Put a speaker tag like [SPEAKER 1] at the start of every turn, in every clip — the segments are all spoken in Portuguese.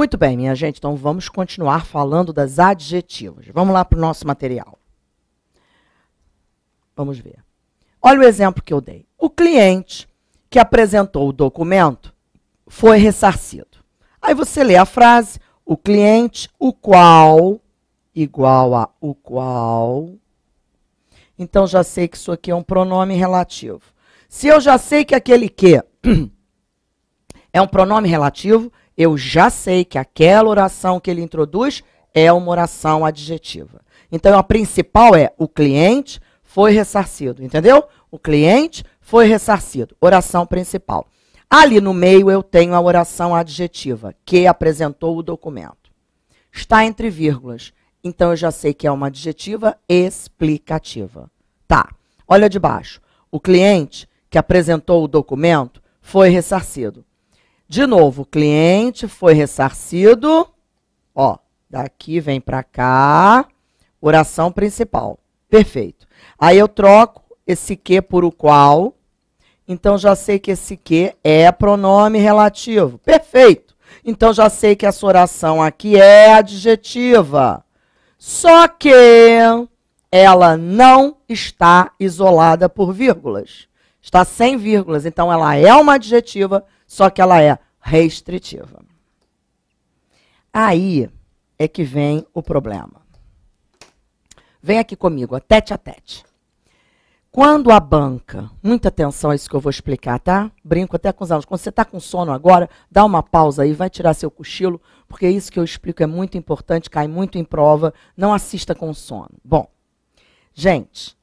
[SPEAKER 1] Muito bem, minha gente, então vamos continuar falando das adjetivas. Vamos lá para o nosso material. Vamos ver. Olha o exemplo que eu dei. O cliente que apresentou o documento foi ressarcido. Aí você lê a frase, o cliente, o qual, igual a o qual. Então já sei que isso aqui é um pronome relativo. Se eu já sei que aquele que é um pronome relativo, eu já sei que aquela oração que ele introduz é uma oração adjetiva. Então, a principal é o cliente foi ressarcido, entendeu? O cliente foi ressarcido, oração principal. Ali no meio eu tenho a oração adjetiva, que apresentou o documento. Está entre vírgulas, então eu já sei que é uma adjetiva explicativa. Tá, olha de baixo. O cliente que apresentou o documento foi ressarcido. De novo, o cliente foi ressarcido, ó, daqui vem para cá, oração principal. Perfeito. Aí eu troco esse que por o qual, então já sei que esse que é pronome relativo. Perfeito. Então já sei que essa oração aqui é adjetiva. Só que ela não está isolada por vírgulas. Está sem vírgulas, então ela é uma adjetiva, só que ela é restritiva. Aí é que vem o problema. Vem aqui comigo, tete a tete. Quando a banca, muita atenção a isso que eu vou explicar, tá? Brinco até com os alunos. Quando você está com sono agora, dá uma pausa aí, vai tirar seu cochilo, porque isso que eu explico é muito importante, cai muito em prova, não assista com sono. Bom, gente,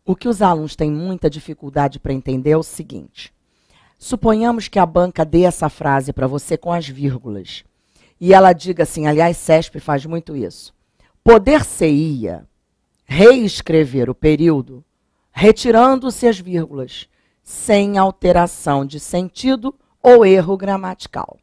[SPEAKER 1] o que os alunos têm muita dificuldade para entender é o seguinte. Suponhamos que a banca dê essa frase para você com as vírgulas. E ela diga assim, aliás, CESP faz muito isso. Poder-se-ia reescrever o período retirando-se as vírgulas, sem alteração de sentido ou erro gramatical.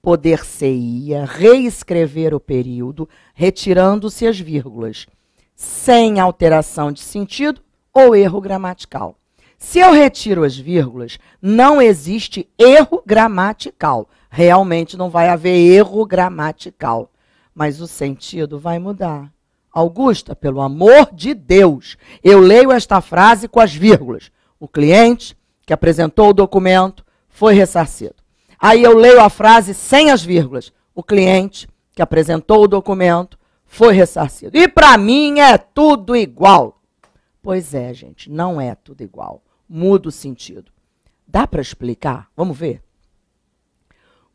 [SPEAKER 1] Poder-se-ia reescrever o período retirando-se as vírgulas, sem alteração de sentido ou erro gramatical. Se eu retiro as vírgulas, não existe erro gramatical. Realmente não vai haver erro gramatical. Mas o sentido vai mudar. Augusta, pelo amor de Deus, eu leio esta frase com as vírgulas. O cliente que apresentou o documento foi ressarcido. Aí eu leio a frase sem as vírgulas. O cliente que apresentou o documento foi ressarcido. E para mim é tudo igual. Pois é, gente, não é tudo igual. Muda o sentido. Dá para explicar? Vamos ver?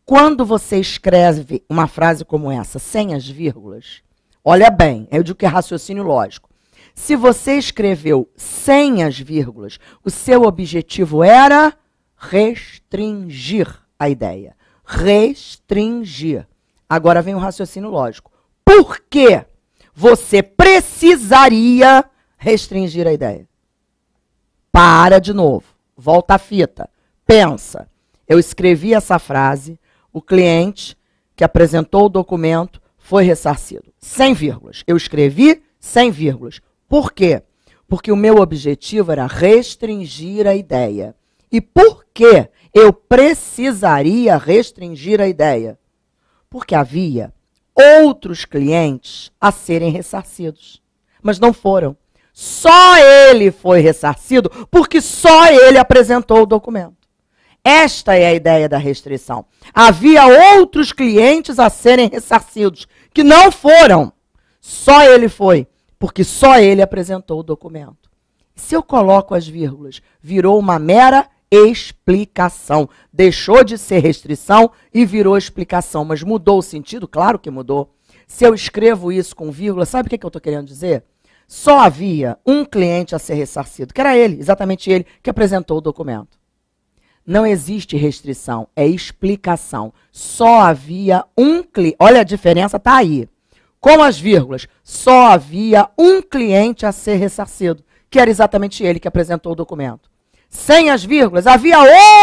[SPEAKER 1] Quando você escreve uma frase como essa, sem as vírgulas, olha bem, eu digo que é raciocínio lógico. Se você escreveu sem as vírgulas, o seu objetivo era restringir a ideia. Restringir. Agora vem o raciocínio lógico. Por que você precisaria restringir a ideia? Para de novo. Volta a fita. Pensa. Eu escrevi essa frase, o cliente que apresentou o documento foi ressarcido. Sem vírgulas. Eu escrevi sem vírgulas. Por quê? Porque o meu objetivo era restringir a ideia. E por que eu precisaria restringir a ideia? Porque havia outros clientes a serem ressarcidos. Mas não foram. Só ele foi ressarcido porque só ele apresentou o documento. Esta é a ideia da restrição. Havia outros clientes a serem ressarcidos que não foram. Só ele foi, porque só ele apresentou o documento. Se eu coloco as vírgulas, virou uma mera explicação. Deixou de ser restrição e virou explicação. Mas mudou o sentido? Claro que mudou. Se eu escrevo isso com vírgula, sabe o que eu estou querendo dizer? Só havia um cliente a ser ressarcido, que era ele, exatamente ele, que apresentou o documento. Não existe restrição, é explicação. Só havia um cliente. Olha, a diferença está aí. Com as vírgulas, só havia um cliente a ser ressarcido, que era exatamente ele que apresentou o documento. sem as vírgulas, havia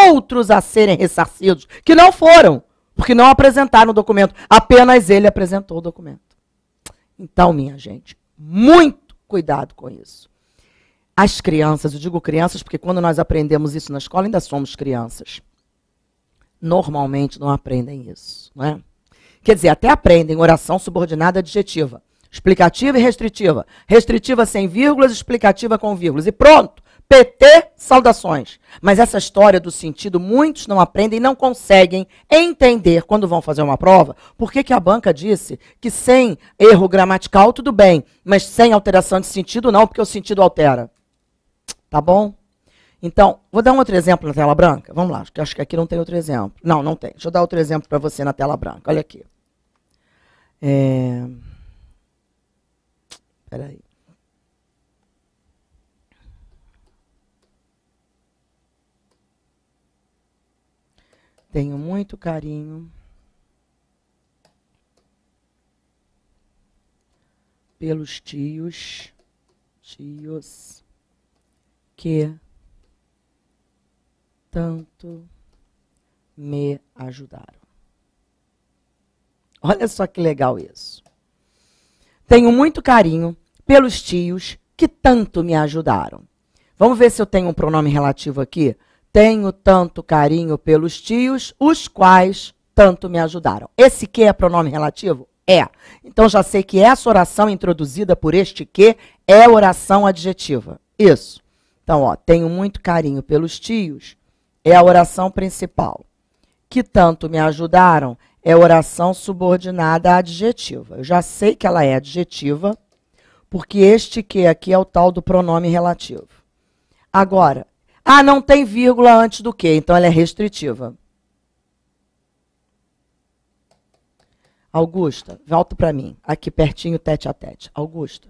[SPEAKER 1] outros a serem ressarcidos, que não foram, porque não apresentaram o documento. Apenas ele apresentou o documento. Então, minha gente, muito cuidado com isso. As crianças, eu digo crianças porque quando nós aprendemos isso na escola, ainda somos crianças. Normalmente não aprendem isso, não é? Quer dizer, até aprendem oração subordinada adjetiva, explicativa e restritiva. Restritiva sem vírgulas, explicativa com vírgulas. E pronto, PT, saudações. Mas essa história do sentido, muitos não aprendem e não conseguem entender quando vão fazer uma prova. Por que a banca disse que sem erro gramatical tudo bem, mas sem alteração de sentido não, porque o sentido altera. Tá bom? Então, vou dar um outro exemplo na tela branca. Vamos lá, acho que aqui não tem outro exemplo. Não, não tem. Deixa eu dar outro exemplo para você na tela branca. Olha aqui. Espera aí. Tenho muito carinho pelos tios que tanto me ajudaram. Olha só que legal isso. Tenho muito carinho pelos tios que tanto me ajudaram. Vamos ver se eu tenho um pronome relativo aqui. Tenho tanto carinho pelos tios, os quais tanto me ajudaram. Esse que é pronome relativo? É. Então já sei que essa oração introduzida por este que é oração adjetiva. Isso. Então, ó, tenho muito carinho pelos tios, é a oração principal. Que tanto me ajudaram é oração subordinada adjetiva. Eu já sei que ela é adjetiva, porque este que aqui é o tal do pronome relativo. Agora, não tem vírgula antes do que, então ela é restritiva. Augusta, volta para mim, aqui pertinho, tete a tete. Augusta,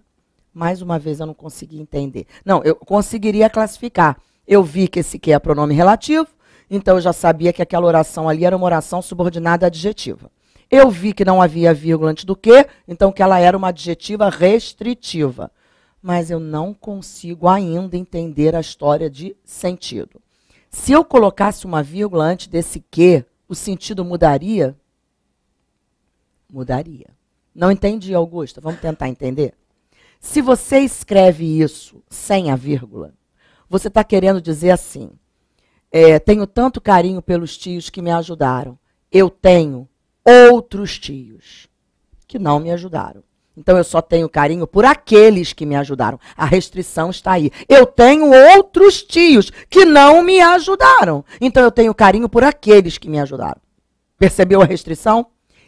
[SPEAKER 1] mais uma vez eu não consegui entender. Não, eu conseguiria classificar. Eu vi que esse que é pronome relativo, então eu já sabia que aquela oração ali era uma oração subordinada adjetiva. Eu vi que não havia vírgula antes do que, então que ela era uma adjetiva restritiva. Mas eu não consigo ainda entender a história de sentido. Se eu colocasse uma vírgula antes desse que, o sentido mudaria? Mudaria. Não entendi, Augusta? Vamos tentar entender? Se você escreve isso sem a vírgula, você está querendo dizer assim, tenho tanto carinho pelos tios que me ajudaram. Eu tenho outros tios que não me ajudaram. Então, eu só tenho carinho por aqueles que me ajudaram. A restrição está aí. Eu tenho outros tios que não me ajudaram. Então, eu tenho carinho por aqueles que me ajudaram. Percebeu a restrição?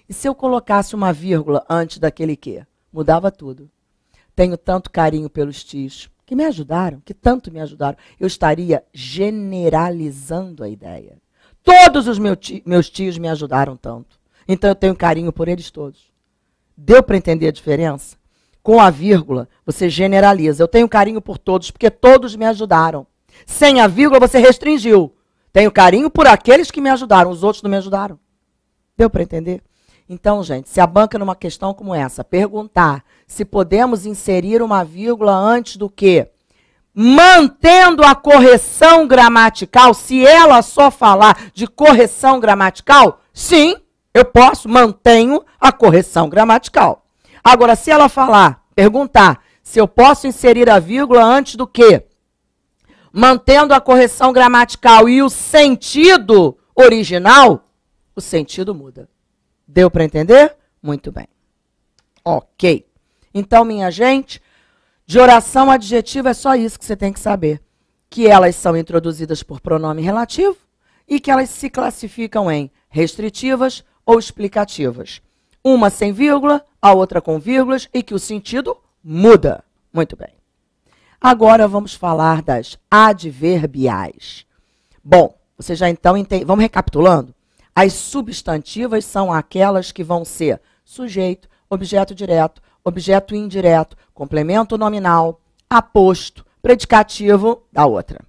[SPEAKER 1] E se eu colocasse uma vírgula antes daquele que? Mudava tudo. Tenho tanto carinho pelos tios que me ajudaram, que tanto me ajudaram. Eu estaria generalizando a ideia. Todos os meus tios me ajudaram tanto. Então, eu tenho carinho por eles todos. Deu para entender a diferença? Com a vírgula, você generaliza. Eu tenho carinho por todos, porque todos me ajudaram. Sem a vírgula, você restringiu. Tenho carinho por aqueles que me ajudaram, os outros não me ajudaram. Deu para entender? Então, gente, se a banca numa questão como essa perguntar se podemos inserir uma vírgula antes do que, mantendo a correção gramatical, se ela só falar de correção gramatical, sim, eu posso, mantenho a correção gramatical. Agora, se ela perguntar se eu posso inserir a vírgula antes do que, mantendo a correção gramatical e o sentido original, o sentido muda. Deu para entender? Muito bem. Ok. Então, minha gente, de oração adjetiva é só isso que você tem que saber. Que elas são introduzidas por pronome relativo e que elas se classificam em restritivas ou explicativas. Uma sem vírgula, a outra com vírgulas e que o sentido muda. Muito bem. Agora vamos falar das adverbiais. Bom, você já então entende. Vamos recapitulando? As substantivas são aquelas que vão ser sujeito, objeto direto, objeto indireto, complemento nominal, aposto, predicativo da outra.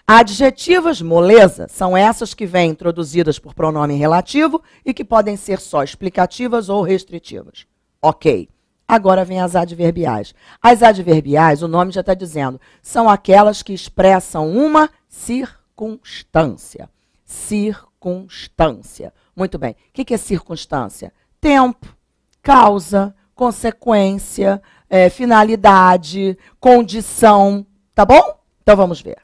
[SPEAKER 1] Adjetivas, moleza, são essas que vêm introduzidas por pronome relativo e que podem ser só explicativas ou restritivas. Ok. Agora vem as adverbiais. As adverbiais, o nome já está dizendo, são aquelas que expressam uma circunstância. Circunstância. Muito bem. O que é circunstância? Tempo, causa, consequência, finalidade, condição. Tá bom? Então vamos ver.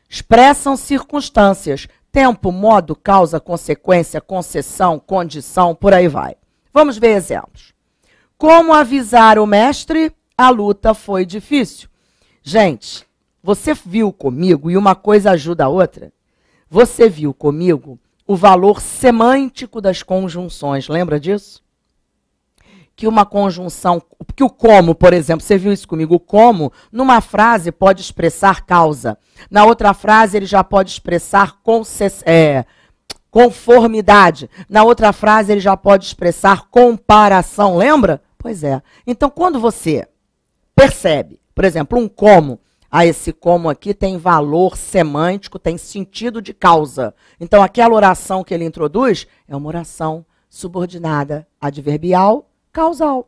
[SPEAKER 1] Expressam circunstâncias. Tempo, modo, causa, consequência, concessão, condição, por aí vai. Vamos ver exemplos. Como avisar o mestre? A luta foi difícil. Gente, você viu comigo, e uma coisa ajuda a outra, você viu comigo o valor semântico das conjunções, lembra disso? Que uma conjunção, que o como, por exemplo, você viu isso comigo, o como, numa frase pode expressar causa, na outra frase ele já pode expressar conformidade, na outra frase ele já pode expressar comparação, lembra? Pois é. Então, quando você percebe, por exemplo, um como, esse como aqui tem valor semântico, tem sentido de causa. Então, aquela oração que ele introduz é uma oração subordinada, adverbial, causal.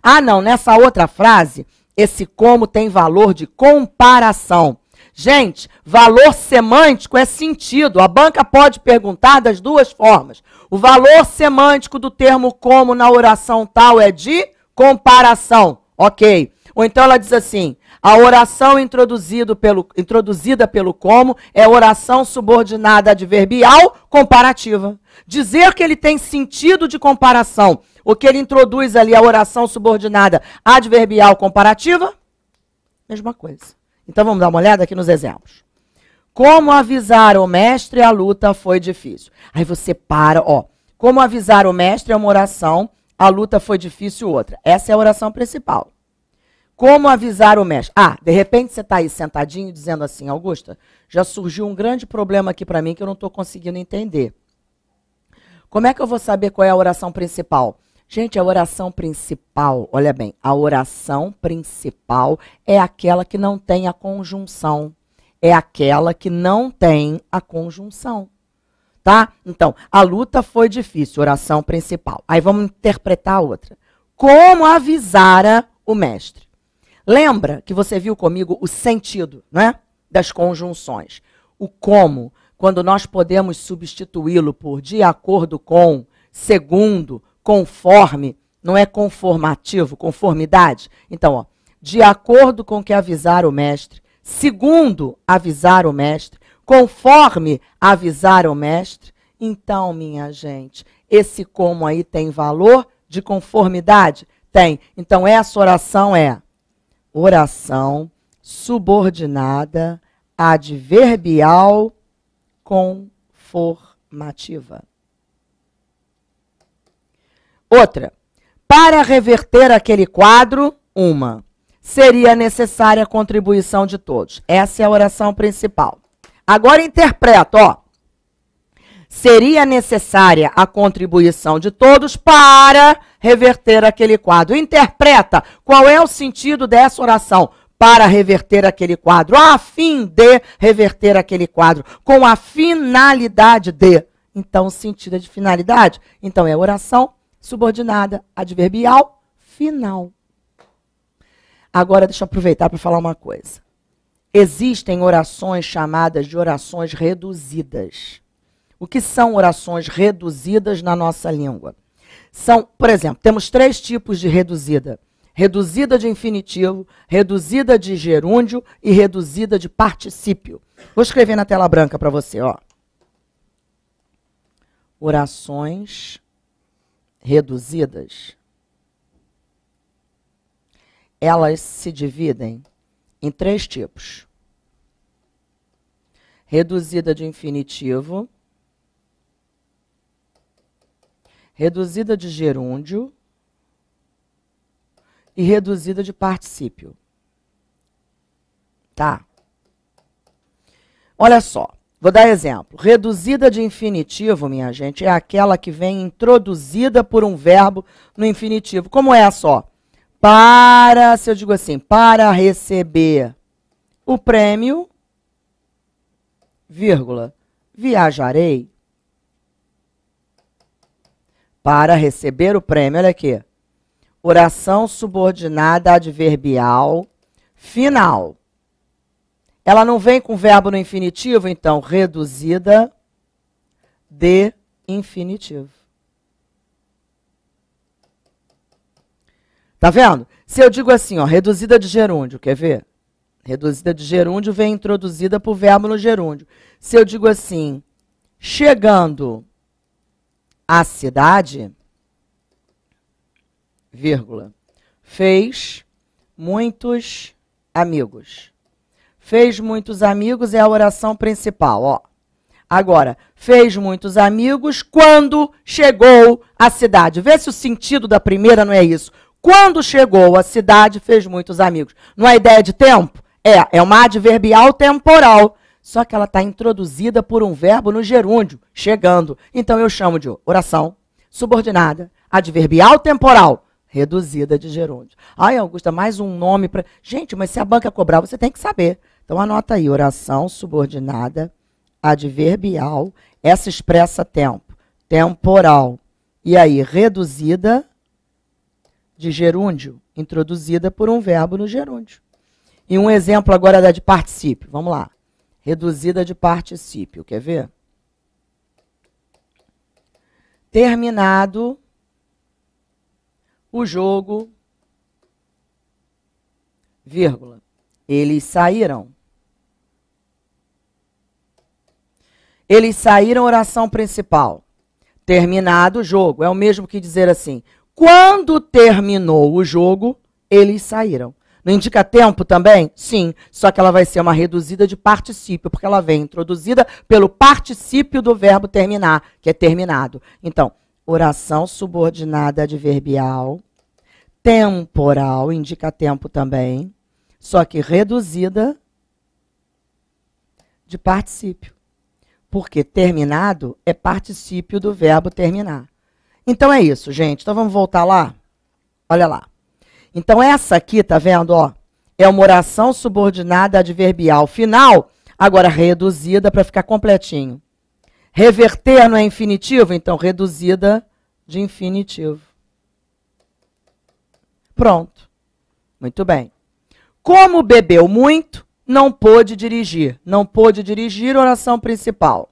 [SPEAKER 1] Ah, não, nessa outra frase, esse como tem valor de comparação. Gente, valor semântico é sentido. A banca pode perguntar das duas formas. O valor semântico do termo como na oração tal é de comparação. Ok. Ou então ela diz assim, a oração introduzida pelo como é oração subordinada adverbial comparativa. Dizer que ele tem sentido de comparação, o que ele introduz ali a oração subordinada adverbial comparativa, mesma coisa. Então vamos dar uma olhada aqui nos exemplos. Como avisar o mestre, a luta foi difícil. Aí você para, ó. Como avisar o mestre é uma oração, a luta foi difícil outra. Essa é a oração principal. Como avisar o mestre? Ah, de repente você está aí sentadinho dizendo assim, Augusta, já surgiu um grande problema aqui para mim que eu não estou conseguindo entender. Como é que eu vou saber qual é a oração principal? Gente, a oração principal, olha bem, a oração principal é aquela que não tem a conjunção. É aquela que não tem a conjunção. Tá? Então, a luta foi difícil, oração principal. Aí vamos interpretar a outra. Como avisara o mestre? Lembra que você viu comigo o sentido, né, das conjunções. O como, quando nós podemos substituí-lo por de acordo com, segundo, conforme, não é conformativo, conformidade? Então, ó, de acordo com que avisar o mestre, segundo avisar o mestre, conforme avisar o mestre. Então, minha gente, esse como aí tem valor de conformidade? Tem. Então, essa oração é oração subordinada adverbial conformativa. Outra. Para reverter aquele quadro, seria necessária a contribuição de todos. Essa é a oração principal. Agora interpreta, ó. Seria necessária a contribuição de todos para reverter aquele quadro. Interpreta qual é o sentido dessa oração. Para reverter aquele quadro, a fim de reverter aquele quadro, com a finalidade de. Então, o sentido é de finalidade. Então, é oração subordinada, adverbial, final. Agora, deixa eu aproveitar para falar uma coisa. Existem orações chamadas de orações reduzidas. O que são orações reduzidas na nossa língua? São, por exemplo, temos 3 tipos de reduzida. Reduzida de infinitivo, reduzida de gerúndio e reduzida de particípio. Vou escrever na tela branca para você, ó. Orações reduzidas. Elas se dividem em 3 tipos. Reduzida de infinitivo, reduzida de gerúndio e reduzida de particípio. Tá? Olha só, vou dar exemplo. Reduzida de infinitivo, minha gente, é aquela que vem introduzida por um verbo no infinitivo. Como é só? Para, se eu digo assim, para receber o prêmio, vírgula, viajarei. Para receber o prêmio, olha aqui. oração subordinada adverbial final. Ela não vem com verbo no infinitivo, então, reduzida de infinitivo. Tá vendo? Se eu digo assim, ó, reduzida de gerúndio, quer ver? Reduzida de gerúndio vem introduzida por verbo no gerúndio. Se eu digo assim, chegando à cidade, vírgula, fez muitos amigos. Fez muitos amigos é a oração principal, ó. Agora, fez muitos amigos quando chegou à cidade. Vê se o sentido da primeira não é isso. Quando chegou à cidade, fez muitos amigos. Não é ideia de tempo? É uma adverbial temporal. Só que ela está introduzida por um verbo no gerúndio, chegando. Então eu chamo de oração subordinada, adverbial temporal, reduzida de gerúndio. Ai, Augusta, mais um nome para... Gente, mas se a banca cobrar, você tem que saber. Então anota aí, oração subordinada, adverbial, essa expressa tempo, temporal. E aí, reduzida de gerúndio, introduzida por um verbo no gerúndio. E um exemplo agora da de particípio. Vamos lá. Reduzida de particípio. Quer ver? Terminado o jogo, vírgula, eles saíram. Eles saíram, oração principal. Terminado o jogo. É o mesmo que dizer assim, quando terminou o jogo, eles saíram. Não indica tempo também? Sim, só que ela vai ser uma reduzida de particípio, porque ela vem introduzida pelo particípio do verbo terminar, que é terminado. Então, oração subordinada adverbial, temporal, indica tempo também, só que reduzida de particípio. Porque terminado é particípio do verbo terminar. Então é isso, gente. Então vamos voltar lá? Olha lá. Então essa aqui, tá vendo, ó? É uma oração subordinada adverbial final, agora reduzida para ficar completinho. Reverter não é infinitivo, então reduzida de infinitivo. Pronto. Muito bem. Como bebeu muito, não pôde dirigir. Não pôde dirigir, oração principal.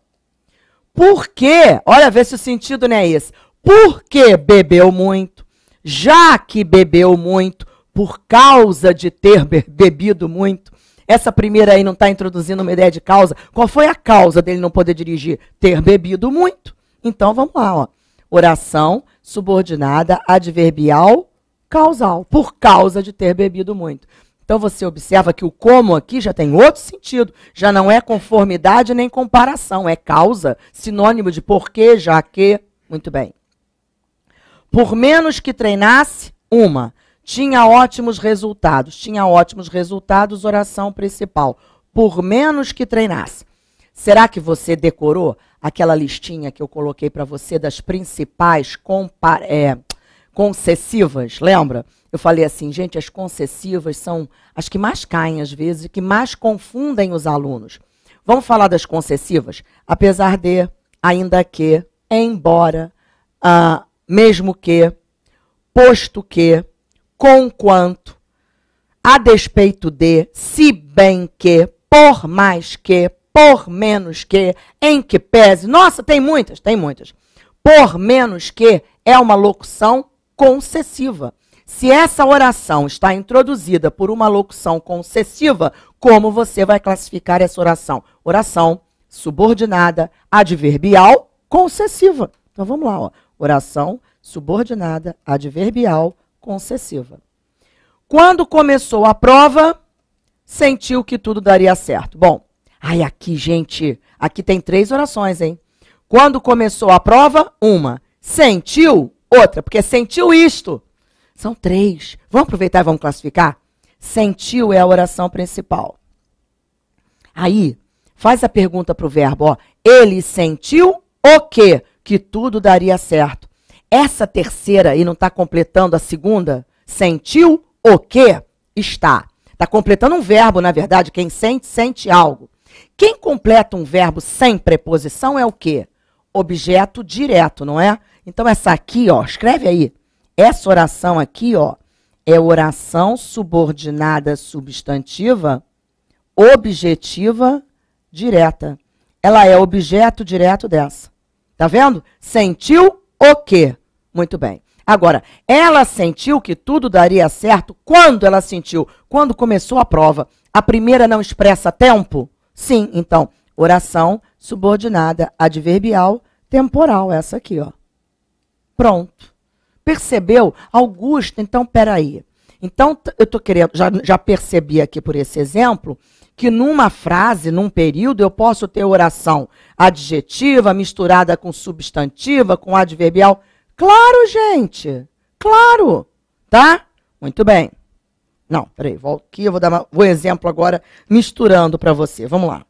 [SPEAKER 1] Por quê? Olha, vê se o sentido não é esse. Por que bebeu muito? Já que bebeu muito, por causa de ter bebido muito. Essa primeira aí não está introduzindo uma ideia de causa. Qual foi a causa dele não poder dirigir? Ter bebido muito. Então, vamos lá, ó. Oração subordinada adverbial causal. Por causa de ter bebido muito. Então, você observa que o como aqui já tem outro sentido. Já não é conformidade nem comparação. É causa, sinônimo de porquê, já que. Muito bem. Por menos que treinasse, tinha ótimos resultados. Tinha ótimos resultados, oração principal. Por menos que treinasse. Será que você decorou aquela listinha que eu coloquei para você das principais concessivas? Lembra? Eu falei assim, gente, as concessivas são as que mais caem às vezes e que mais confundem os alunos. Vamos falar das concessivas? Apesar de, ainda que, embora, mesmo que, posto que, conquanto, a despeito de, se bem que, por mais que, por menos que, em que pese. Nossa, tem muitas, tem muitas. Por menos que é uma locução concessiva. Se essa oração está introduzida por uma locução concessiva, como você vai classificar essa oração? Oração subordinada adverbial concessiva. Então vamos lá, ó. Oração subordinada adverbial concessiva. Quando começou a prova, sentiu que tudo daria certo. Bom, aqui, gente, aqui tem 3 orações, hein? Quando começou a prova, sentiu, outra, porque sentiu isto. São 3. Vamos aproveitar e vamos classificar? Sentiu é a oração principal. Aí, faz a pergunta para o verbo, ó. Ele sentiu o quê? Que tudo daria certo. Essa terceira aí não está completando a segunda? Sentiu o quê? Está. Está completando um verbo, na verdade. Quem sente, sente algo. Quem completa um verbo sem preposição é o quê? Objeto direto, não é? Então, essa aqui, ó, escreve aí. Essa oração aqui, ó, é oração subordinada substantiva, objetiva direta. Ela é objeto direto dessa. Tá vendo? Sentiu o quê? Muito bem. Agora, ela sentiu que tudo daria certo quando ela sentiu? Quando começou a prova. A primeira não expressa tempo? Sim, então, oração subordinada adverbial temporal, essa aqui, ó. Pronto. Percebeu? Augusto, então, peraí. Então, eu tô querendo, já percebi aqui por esse exemplo, que numa frase, num período, eu posso ter oração adjetiva misturada com substantiva, com adverbial. Claro, gente. Claro. Tá? Muito bem. Não, peraí, volto aqui, eu vou dar um exemplo agora, misturando para você. Vamos lá.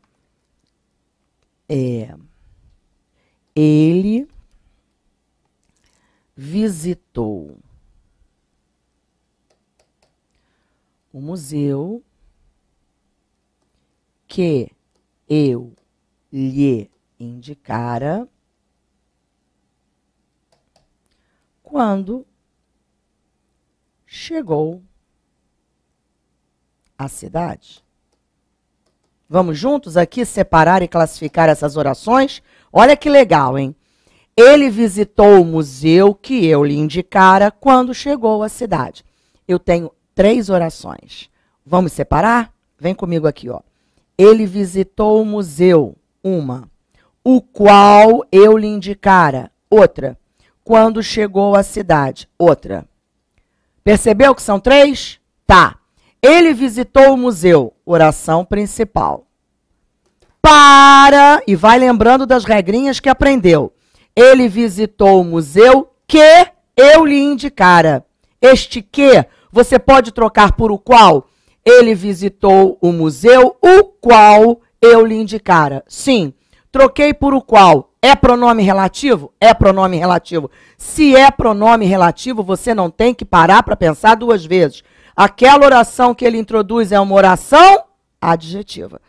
[SPEAKER 1] Ele visitou o museu que eu lhe indicara quando chegou à cidade. Vamos juntos aqui separar e classificar essas orações? Olha que legal, hein? Ele visitou o museu que eu lhe indicara quando chegou à cidade. Eu tenho 3 orações. Vamos separar? Vem comigo aqui, ó. Ele visitou o museu, uma. O qual eu lhe indicara, outra. Quando chegou à cidade, outra. Percebeu que são 3? Tá. Ele visitou o museu, oração principal. Para, e vai lembrando das regrinhas que aprendeu. Ele visitou o museu que eu lhe indicara. Este que você pode trocar por o qual. Ele visitou o museu, o qual eu lhe indicara. Sim, troquei por o qual. É pronome relativo? É pronome relativo. Se é pronome relativo, você não tem que parar para pensar 2 vezes. Aquela oração que ele introduz é uma oração adjetiva.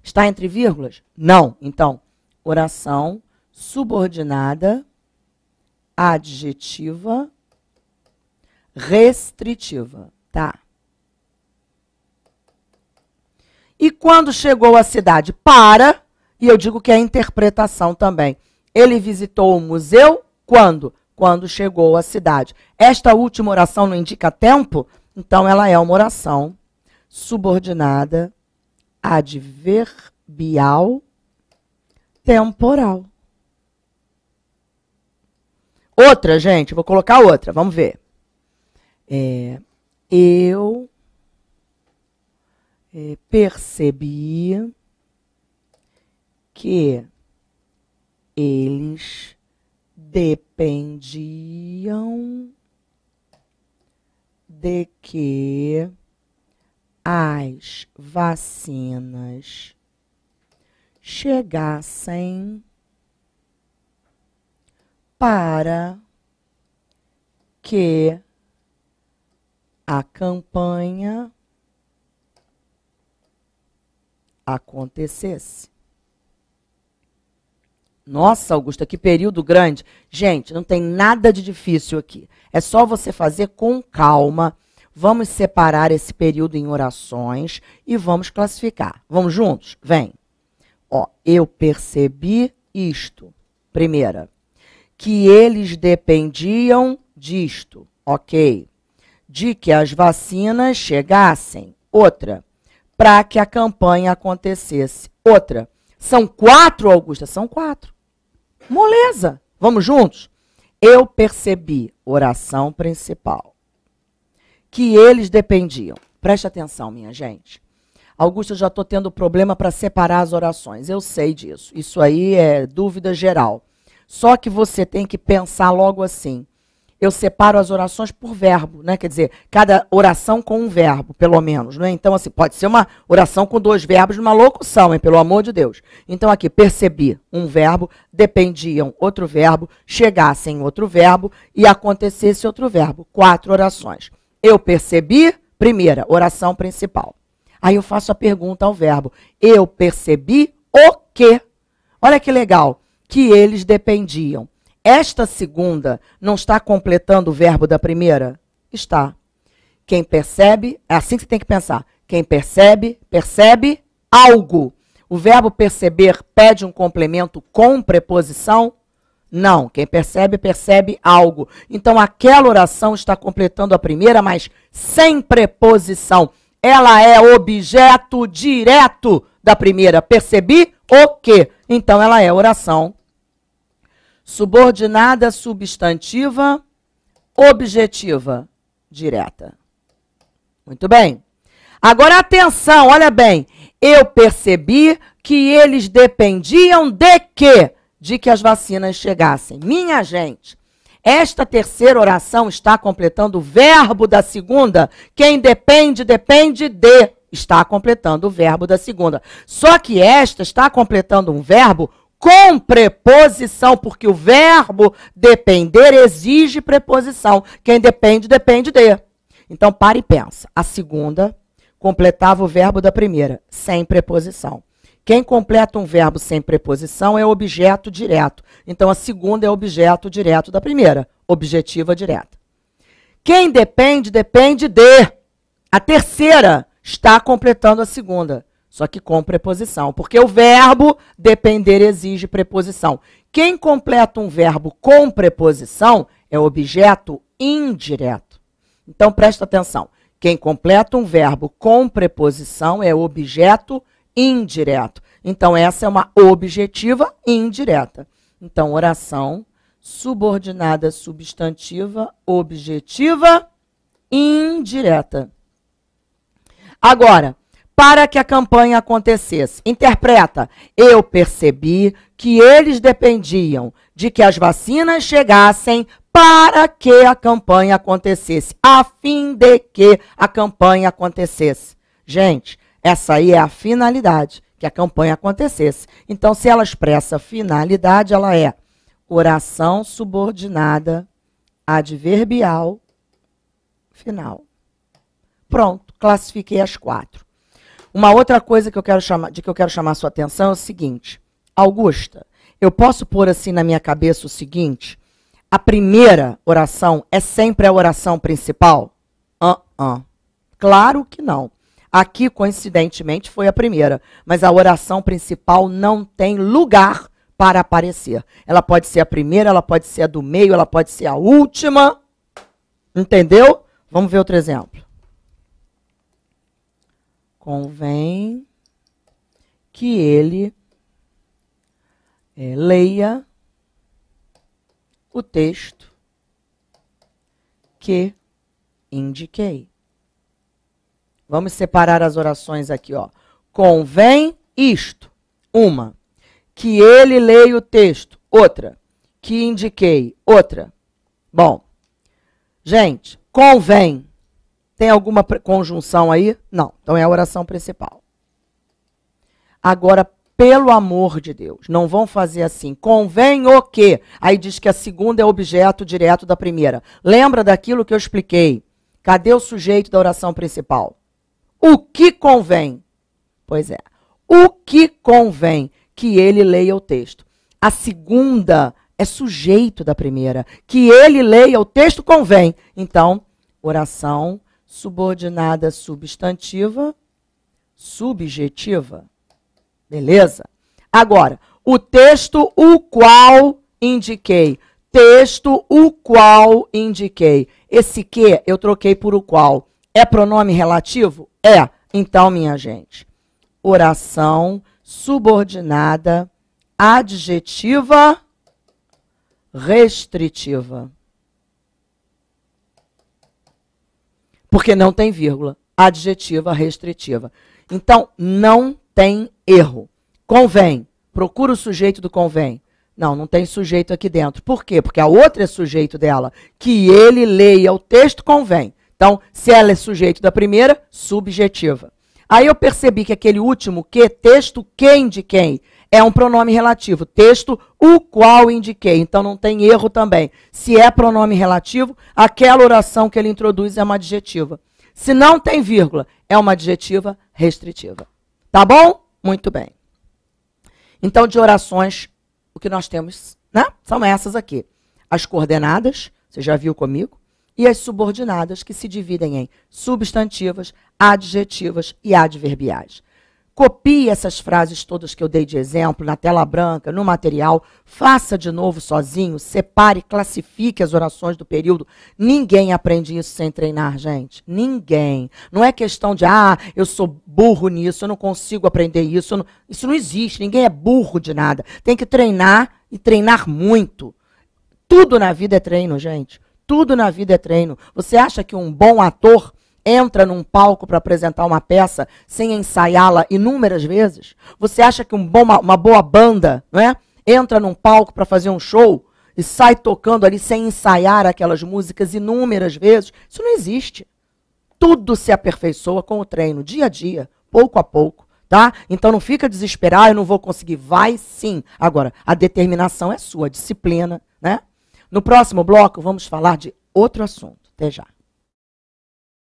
[SPEAKER 1] Está entre vírgulas? Não. Então, oração subordinada, adjetiva, restritiva. Tá? E quando chegou à cidade? Para, e eu digo que é interpretação também. Ele visitou o museu quando? Quando chegou à cidade. Esta última oração não indica tempo? Então, ela é uma oração subordinada, adverbial, temporal. Outra, gente, vou colocar outra, vamos ver. Eu percebi que eles dependiam de que as vacinas chegassem para que a campanha acontecesse. Nossa, Augusta, que período grande. Gente, não tem nada de difícil aqui. É só você fazer com calma. Vamos separar esse período em orações e vamos classificar. Vamos juntos? Vem. Ó, eu percebi isto. Primeira, que eles dependiam disto. Ok. De que as vacinas chegassem. Outra, para que a campanha acontecesse. Outra. São 4, Augusta? São 4. Moleza. Vamos juntos? Eu percebi, oração principal, que eles dependiam. Preste atenção, minha gente. Augusta, eu já estou tendo problema para separar as orações. Eu sei disso. Isso aí é dúvida geral. Só que você tem que pensar logo assim. Eu separo as orações por verbo, né? Quer dizer, cada oração com um verbo, pelo menos, né? Então, assim, pode ser uma oração com 2 verbos numa locução, hein? Pelo amor de Deus. Então, aqui, percebi, um verbo, dependiam, outro verbo, chegassem, outro verbo, e acontecesse outro verbo. 4 orações. Eu percebi, primeira, oração principal. Aí eu faço a pergunta ao verbo. Eu percebi o quê? Olha que legal. Que eles dependiam. esta segunda não está completando o verbo da primeira? Está. Quem percebe, é assim que você tem que pensar. Quem percebe, percebe algo. O verbo perceber pede um complemento com preposição? Não. Quem percebe, percebe algo. Então, aquela oração está completando a primeira, mas sem preposição. Ela é objeto direto da primeira. Percebi o quê? Então, ela é oração subordinada, substantiva, objetiva, direta. Muito bem. Agora, atenção, olha bem. Eu percebi que eles dependiam de quê? De que as vacinas chegassem. Minha gente, esta terceira oração está completando o verbo da segunda. Quem depende, depende de. Está completando o verbo da segunda. Só que esta está completando um verbo com preposição, porque o verbo depender exige preposição. Quem depende, depende de. Então, para e pensa. A segunda completava o verbo da primeira, sem preposição. Quem completa um verbo sem preposição é objeto direto. Então, a segunda é objeto direto da primeira, objetiva direta. Quem depende, depende de. A terceira está completando a segunda, só que com preposição, porque o verbo depender exige preposição. Quem completa um verbo com preposição é objeto indireto. Então, presta atenção. Quem completa um verbo com preposição é objeto indireto. Então, essa é uma objetiva indireta. Então, oração subordinada substantiva objetiva indireta. Agora, para que a campanha acontecesse, interpreta. Eu percebi que eles dependiam de que as vacinas chegassem para que a campanha acontecesse, a fim de que a campanha acontecesse. Gente, essa aí é a finalidade, que a campanha acontecesse. Então, se ela expressa finalidade, ela é oração subordinada adverbial final. Pronto, classifiquei as 4. Uma outra coisa que eu quero chamar a sua atenção é o seguinte. Augusta, eu posso pôr assim na minha cabeça o seguinte: a primeira oração é sempre a oração principal? Claro que não. Aqui, coincidentemente, foi a primeira, mas a oração principal não tem lugar para aparecer. Ela pode ser a primeira, ela pode ser a do meio, ela pode ser a última. Entendeu? Vamos ver outro exemplo. Convém que ele leia o texto que indiquei. Vamos separar as orações aqui, ó. Convém isto. Uma. Que ele leia o texto. Outra. Que indiquei. Outra. Bom. Gente, convém. Tem alguma conjunção aí? Não. Então é a oração principal. Agora, pelo amor de Deus, não vão fazer assim. Convém o quê? Aí diz que a segunda é objeto direto da primeira. Lembra daquilo que eu expliquei? Cadê o sujeito da oração principal? O que convém? Pois é. O que convém? Que ele leia o texto. A segunda é sujeito da primeira. Que ele leia o texto convém. Então, oração subordinada substantiva, subjetiva. Beleza? Agora, o texto o qual indiquei. Texto o qual indiquei. Esse que eu troquei por o qual. É pronome relativo? É. Então, minha gente, oração subordinada adjetiva restritiva. Porque não tem vírgula. Adjetiva restritiva. Então, não tem erro. Convém. Procura o sujeito do convém. Não, não tem sujeito aqui dentro. Por quê? Porque a outra é sujeito dela. Que ele leia o texto convém. Então, se ela é sujeito da primeira, subjetiva. Aí eu percebi que aquele último que, texto que indiquei, é um pronome relativo. Texto o qual indiquei. Então, não tem erro também. Se é pronome relativo, aquela oração que ele introduz é uma adjetiva. Se não tem vírgula, é uma adjetiva restritiva. Tá bom? Muito bem. Então, de orações, o que nós temos, né? São essas aqui. as coordenadas, você já viu comigo, e as subordinadas, que se dividem em substantivas, adjetivas e adverbiais. Copie essas frases todas que eu dei de exemplo na tela branca, no material, faça de novo sozinho, separe, classifique as orações do período. Ninguém aprende isso sem treinar, gente. Ninguém. Não é questão de, eu sou burro nisso, eu não consigo aprender isso. Isso não existe, ninguém é burro de nada. Tem que treinar e treinar muito. Tudo na vida é treino, gente. Tudo na vida é treino. Você acha que um bom ator entra num palco para apresentar uma peça sem ensaiá-la inúmeras vezes? Você acha que uma boa banda, não é, entra num palco para fazer um show e sai tocando ali sem ensaiar aquelas músicas inúmeras vezes? Isso não existe. Tudo se aperfeiçoa com o treino, dia a dia, pouco a pouco. Tá? Então não fica desesperado, eu não vou conseguir. Vai sim. Agora, a determinação é sua, a disciplina, né? No próximo bloco, vamos falar de outro assunto. Até já.